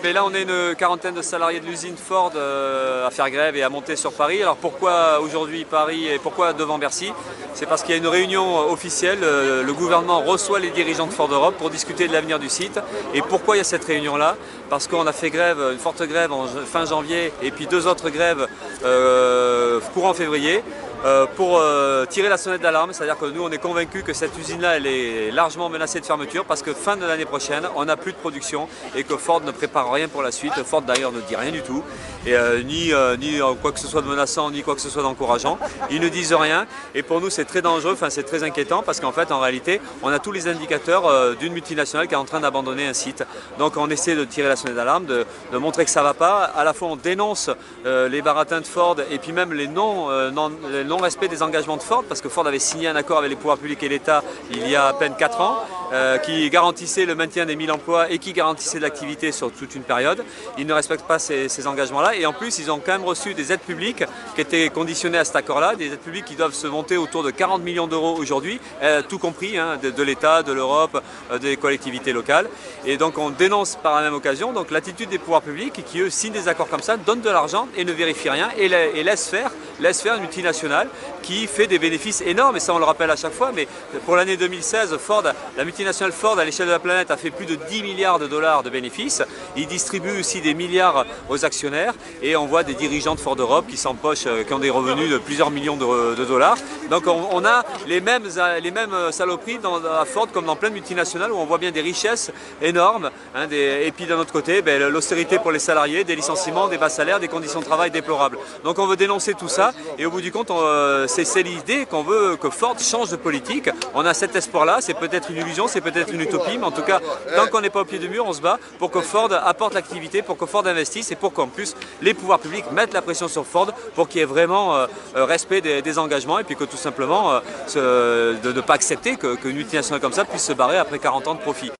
Et là, on est une quarantaine de salariés de l'usine Ford à faire grève et à monter sur Paris. Alors pourquoi aujourd'hui Paris et pourquoi devant Bercy? C'est parce qu'il y a une réunion officielle. Le gouvernement reçoit les dirigeants de Ford Europe pour discuter de l'avenir du site. Et pourquoi il y a cette réunion-là? Parce qu'on a fait grève, une forte grève en fin janvier et puis deux autres grèves courant février. Pour tirer la sonnette d'alarme, c'est-à-dire que nous on est convaincus que cette usine-là elle est largement menacée de fermeture parce que fin de l'année prochaine on n'a plus de production et que Ford ne prépare rien pour la suite. Ford d'ailleurs ne dit rien du tout, et ni quoi que ce soit de menaçant ni quoi que ce soit d'encourageant. Ils ne disent rien et pour nous c'est très dangereux, enfin c'est très inquiétant parce qu'en fait en réalité on a tous les indicateurs d'une multinationale qui est en train d'abandonner un site. Donc on essaie de tirer la sonnette d'alarme, de montrer que ça ne va pas. À la fois on dénonce les baratins de Ford et puis même les non-respect des engagements de Ford, parce que Ford avait signé un accord avec les pouvoirs publics et l'État il y a à peine 4 ans, qui garantissait le maintien des 1000 emplois et qui garantissait de l'activité sur toute une période. Ils ne respectent pas ces engagements-là et en plus ils ont quand même reçu des aides publiques qui étaient conditionnées à cet accord-là, des aides publiques qui doivent se monter autour de 40 millions d'euros aujourd'hui, tout compris, hein, de l'État, de l'Europe, des collectivités locales. Et donc on dénonce par la même occasion donc l'attitude des pouvoirs publics qui eux signent des accords comme ça, donnent de l'argent et ne vérifient rien et laissent faire une multinationale qui fait des bénéfices énormes, et ça on le rappelle à chaque fois, mais pour l'année 2016, la multinationale Ford à l'échelle de la planète a fait plus de 10 milliards de dollars de bénéfices. Il distribue aussi des milliards aux actionnaires et on voit des dirigeants de Ford Europe qui s'empochent, qui ont des revenus de plusieurs millions de dollars. Donc on a les mêmes saloperies à Ford comme dans plein de multinationales où on voit bien des richesses énormes, hein, et puis d'un autre côté l'austérité pour les salariés, des licenciements, des bas salaires, des conditions de travail déplorables. Donc on veut dénoncer tout ça et au bout du compte c'est l'idée qu'on veut que Ford change de politique. On a cet espoir-là, c'est peut-être une illusion, c'est peut-être une utopie, mais en tout cas, tant qu'on n'est pas au pied du mur, on se bat pour que Ford apporte l'activité, pour que Ford investisse et pour qu'en plus les pouvoirs publics mettent la pression sur Ford pour qu'il y ait vraiment respect des engagements et puis que tout simplement de ne pas accepter qu'une multinationale comme ça puisse se barrer après 40 ans de profit.